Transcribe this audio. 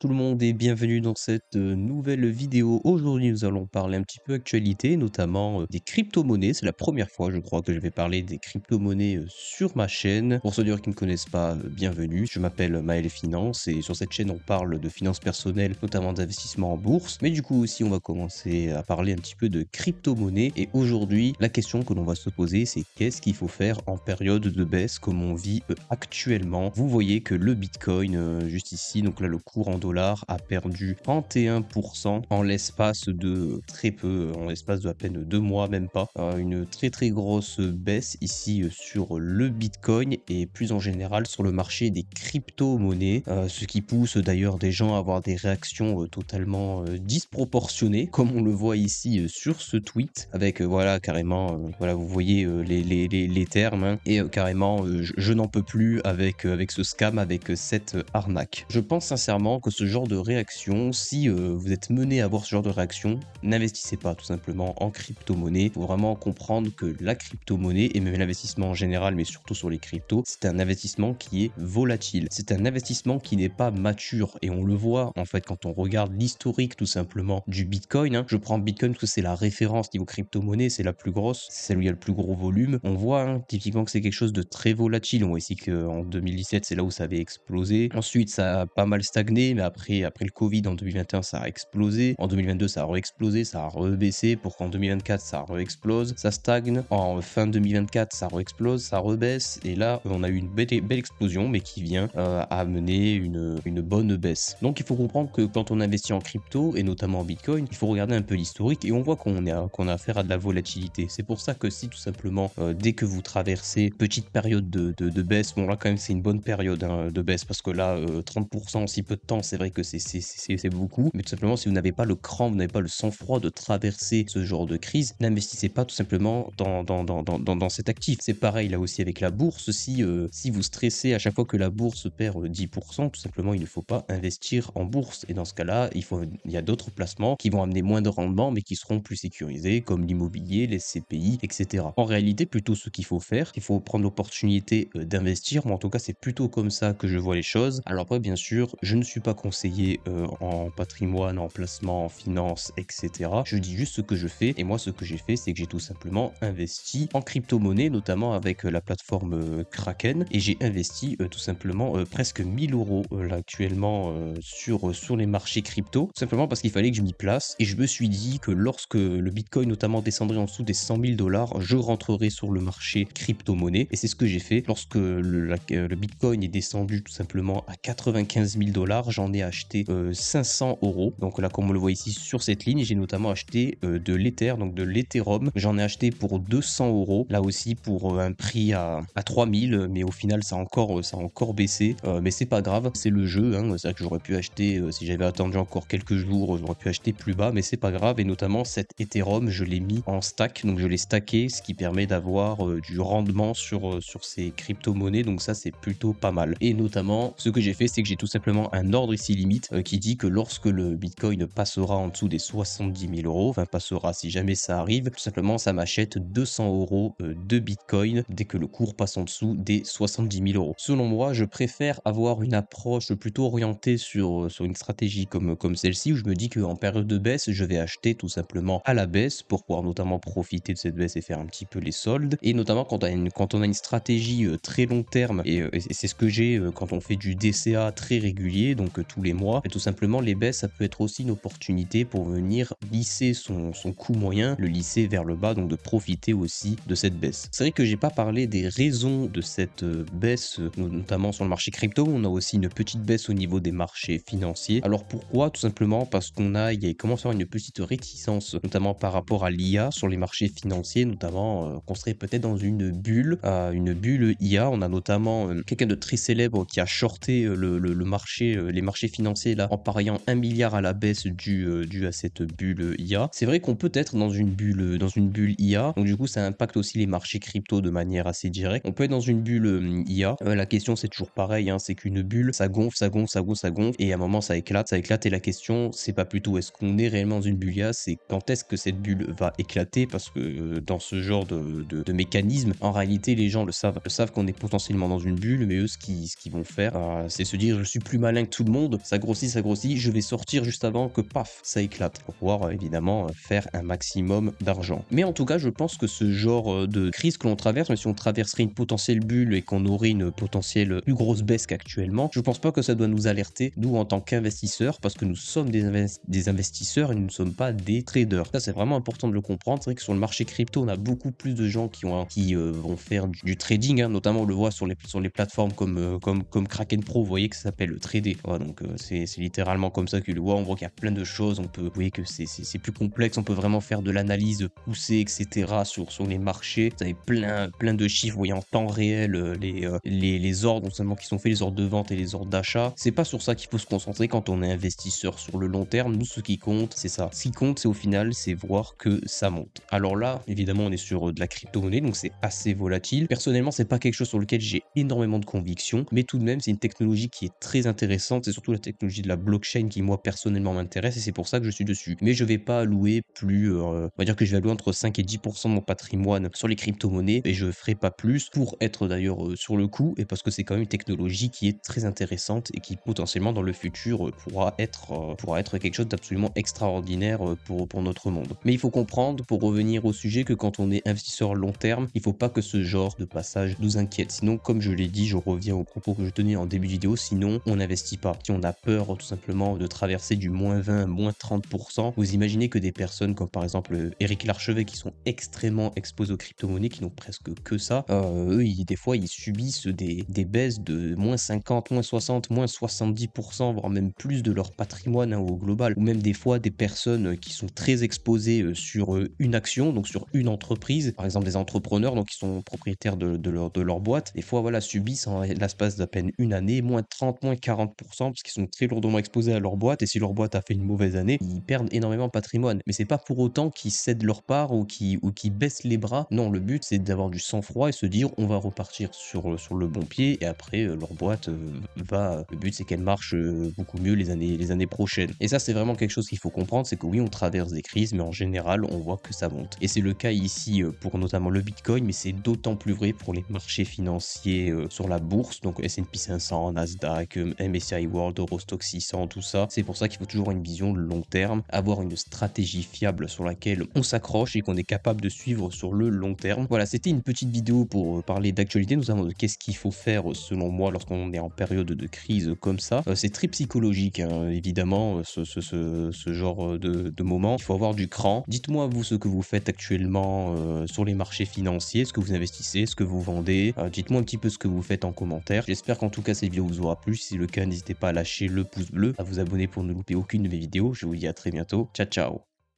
Tout le monde et bienvenue dans cette nouvelle vidéo. Aujourd'hui, nous allons parler un petit peu actualité, notamment des crypto-monnaies. C'est la première fois, je crois, que je vais parler des crypto-monnaies sur ma chaîne. Pour ceux d'ailleurs qui ne connaissent pas, bienvenue. Je m'appelle Maël Finance et sur cette chaîne, on parle de finances personnelles, notamment d'investissement en bourse. Mais du coup aussi, on va commencer à parler un petit peu de crypto-monnaies. Et aujourd'hui, la question que l'on va se poser, c'est qu'est-ce qu'il faut faire en période de baisse comme on vit actuellement. Vous voyez que le Bitcoin, juste ici, donc là, le cours en dollars a perdu 31% en l'espace de très peu, en l'espace de à peine 2 mois, même pas. Une très très grosse baisse ici sur le Bitcoin et plus en général sur le marché des crypto-monnaies, ce qui pousse d'ailleurs des gens à avoir des réactions totalement disproportionnées, comme on le voit ici sur ce tweet, avec voilà carrément, voilà vous voyez les termes, hein, et carrément je n'en peux plus avec ce scam, avec cette arnaque. Je pense sincèrement que ce genre de réaction, si vous êtes mené à avoir ce genre de réaction, n'investissez pas tout simplement en crypto-monnaie. Il faut vraiment comprendre que la crypto-monnaie, et même l'investissement en général, mais surtout sur les cryptos, c'est un investissement qui est volatile. C'est un investissement qui n'est pas mature. Et on le voit en fait quand on regarde l'historique tout simplement du Bitcoin, hein. Je prends Bitcoin parce que c'est la référence niveau crypto-monnaie, c'est la plus grosse, c'est celle où il y a le plus gros volume. On voit hein, typiquement que c'est quelque chose de très volatile. On voit ici qu'en 2017, c'est là où ça avait explosé. Ensuite, ça a pas mal stagné, mais après le Covid, en 2021, ça a explosé. En 2022, ça a re-explosé, ça a rebaissé pour qu'en 2024, ça re-explose. Ça stagne. En fin 2024, ça re-explose, ça rebaisse. Et là, on a eu une belle explosion, mais qui vient amener une bonne baisse. Donc, il faut comprendre que quand on investit en crypto, et notamment en Bitcoin, il faut regarder un peu l'historique et on voit qu'on a affaire à de la volatilité. C'est pour ça que si tout simplement, dès que vous traversez petite période de baisse, bon là quand même c'est une bonne période hein, de baisse parce que là 30% en si peu de temps, c'est vrai que c'est beaucoup, mais tout simplement si vous n'avez pas le cran, vous n'avez pas le sang-froid de traverser ce genre de crise, n'investissez pas tout simplement dans cet actif. C'est pareil là aussi avec la bourse, si vous stressez à chaque fois que la bourse perd 10%, tout simplement il ne faut pas investir en bourse et dans ce cas-là, il y a d'autres placements qui vont amener moins de rendement mais qui seront plus sécurisés comme l'immobilier, les CPI, etc. En réalité, plutôt ce qu'il faut faire, il faut prendre l'opportunité d'investir. Moi, en tout cas, c'est plutôt comme ça que je vois les choses. Alors après, bien sûr, je ne suis pas conseiller en patrimoine, en placement, en finance, etc. Je dis juste ce que je fais. Et moi, ce que j'ai fait, c'est que j'ai tout simplement investi en crypto-monnaie, notamment avec la plateforme Kraken. Et j'ai investi tout simplement presque 1000 euros là actuellement sur les marchés crypto. Tout simplement parce qu'il fallait que je m'y place. Et je me suis dit que lorsque le Bitcoin notamment descendrait en dessous des 100 000 dollars, je rentrerai sur le marché crypto-monnaie. Et c'est ce que j'ai fait. Lorsque le Bitcoin est descendu tout simplement à 95 000 dollars, j'en ai acheté 500 euros. Donc là, comme on le voit ici sur cette ligne, j'ai notamment acheté de l'Ether, donc de l'Ethereum. J'en ai acheté pour 200 euros. Là aussi pour un prix à 3000, mais au final, ça a encore baissé. Mais c'est pas grave, c'est le jeu. Hein. C'est vrai que j'aurais pu acheter, si j'avais attendu encore quelques jours, j'aurais pu acheter plus bas, mais c'est pas grave. Et notamment, cet Ethereum, je l'ai mis en stack, donc je l'ai stacké, ce qui permet d'avoir du rendement sur ces crypto-monnaies, donc ça c'est plutôt pas mal. Et notamment, ce que j'ai fait, c'est que j'ai tout simplement un ordre ici limite qui dit que lorsque le Bitcoin passera en dessous des 70 000 euros, enfin passera si jamais ça arrive, tout simplement ça m'achète 200 euros de Bitcoin dès que le cours passe en dessous des 70 000 euros. Selon moi, je préfère avoir une approche plutôt orientée sur une stratégie comme celle-ci, où je me dis qu'en période de baisse, je vais acheter tout simplement à la baisse pour pouvoir notamment profiter de cette baisse et faire un petit peu les soldes. Et notamment quand on a une stratégie très long terme, et c'est ce que j'ai quand on fait du DCA très régulier, donc tous les mois, et tout simplement les baisses, ça peut être aussi une opportunité pour venir lisser son coût moyen, le lisser vers le bas, donc de profiter aussi de cette baisse. C'est vrai que j'ai pas parlé des raisons de cette baisse, notamment sur le marché crypto. On a aussi une petite baisse au niveau des marchés financiers. Alors pourquoi? Tout simplement parce il commence à y avoir une petite réticence, notamment par rapport à l'IA sur les marchés financiers, notamment qu'on serait peut-être dans une bulle IA. On a notamment quelqu'un de très célèbre qui a shorté le marché, les marchés financiers là, en pariant 1 milliard à la baisse dû à cette bulle IA. C'est vrai qu'on peut être dans une bulle IA, donc du coup ça impacte aussi les marchés crypto de manière assez directe. On peut être dans une bulle IA. La question c'est toujours pareil, hein, c'est qu'une bulle, ça gonfle, ça gonfle, ça gonfle, ça gonfle, et à un moment ça éclate, et la question c'est pas plutôt est-ce qu'on est réellement dans une bulle IA, c'est quand est-ce que cette bulle va éclater, parce que dans ce genre de mécanisme, en réalité les gens le savent qu'on est potentiellement dans une bulle, mais eux ce qu'ils vont faire, c'est se dire je suis plus malin que tout le monde, ça grossit, je vais sortir juste avant que paf, ça éclate pour pouvoir évidemment faire un maximum d'argent. Mais en tout cas, je pense que ce genre de crise que l'on traverse, même si on traverserait une potentielle bulle et qu'on aurait une potentielle plus grosse baisse qu'actuellement, je pense pas que ça doit nous alerter, nous en tant qu'investisseurs, parce que nous sommes des investisseurs et nous ne sommes pas des traders. Ça, c'est vraiment important de le comprendre. C'est vrai que sur le marché crypto, on a beaucoup plus de gens qui vont faire du trading, hein. Notamment on le voit sur les plateformes comme Kraken Pro, vous voyez que ça s'appelle trader. Voilà, donc c'est littéralement comme ça que le voit. On voit qu'il y a plein de choses, vous voyez que c'est plus complexe, on peut vraiment faire de l'analyse poussée, etc. sur les marchés. Vous avez plein de chiffres, vous voyez en temps réel les ordres, non seulement qui sont faits, les ordres de vente et les ordres d'achat. C'est pas sur ça qu'il faut se concentrer quand on est investisseur sur le long terme. Nous, ce qui compte, c'est ça. Ce qui compte, c'est au final, c'est voir que ça monte. Alors là, évidemment, on est sur de la crypto-monnaie, donc c'est assez volatile. Personnellement, c'est pas quelque chose sur lequel j'ai énormément de conviction, mais tout de même, c'est une technologie qui est très intéressante. C'est surtout la technologie de la blockchain qui, moi, personnellement, m'intéresse et c'est pour ça que je suis dessus. Mais je vais pas allouer plus, on va dire que je vais allouer entre 5 et 10% de mon patrimoine sur les crypto-monnaies et je ferai pas plus pour être d'ailleurs sur le coup et parce que c'est quand même une technologie qui est très intéressante et qui potentiellement dans le futur pourra être quelque chose d'absolument extraordinaire pour notre monde. Mais il faut comprendre, pour revenir au sujet, que quand on est investisseur long terme, il faut pas que ce genre de passage nous inquiète. Sinon, comme je l'ai dit, je reviens aux propos que je tenais en début de vidéo, sinon on n'investit pas. Si on a peur tout simplement de traverser du moins 20, moins 30%, vous imaginez que des personnes comme par exemple Eric Larchevet qui sont extrêmement exposés aux crypto-monnaies, qui n'ont presque que ça, eux, des fois, ils subissent des baisses de moins 50, moins 60, moins 70%, voire même plus de leur patrimoine, hein, au global. Ou même des fois des personnes qui sont très exposées sur une action, donc sur une entreprise, par exemple des entrepreneurs donc qui sont propriétaires de leur boîte, des fois voilà, subissent en l'espace d'à peine une année moins 30, moins 40% parce qu'ils sont très lourdement exposés à leur boîte et si leur boîte a fait une mauvaise année, ils perdent énormément de patrimoine. Mais c'est pas pour autant qu'ils cèdent leur part ou qu'ils baissent les bras. Non, le but c'est d'avoir du sang-froid et se dire on va repartir sur le bon pied et après leur boîte le but c'est qu'elle marche beaucoup mieux les années prochaines. Et ça c'est vraiment quelque chose qu'il faut comprendre, c'est que oui on traverse des crises mais en général on voit que ça monte. Et c'est le cas ici pour notamment le Bitcoin, mais c'est d'autant plus vrai pour les marchés financiers sur la bourse, donc S&P 500, Nasdaq, MSCI World, Eurostoxx 600, tout ça. C'est pour ça qu'il faut toujours avoir une vision de long terme, avoir une stratégie fiable sur laquelle on s'accroche et qu'on est capable de suivre sur le long terme. Voilà, c'était une petite vidéo pour parler d'actualité, notamment de qu'est-ce qu'il faut faire selon moi lorsqu'on est en période de crise comme ça. C'est très psychologique, hein, évidemment, ce genre de moment. Il faut avoir du cran. Dites-moi vous ce que vous faites actuellement sur les marchés financiers, ce que vous investissez, ce que vous vendez. Dites-moi un petit peu ce que vous faites en commentaire. J'espère qu'en tout cas cette vidéo vous aura plu. Si c'est le cas, n'hésitez pas à lâcher le pouce bleu, à vous abonner pour ne louper aucune de mes vidéos. Je vous dis à très bientôt. Ciao ciao.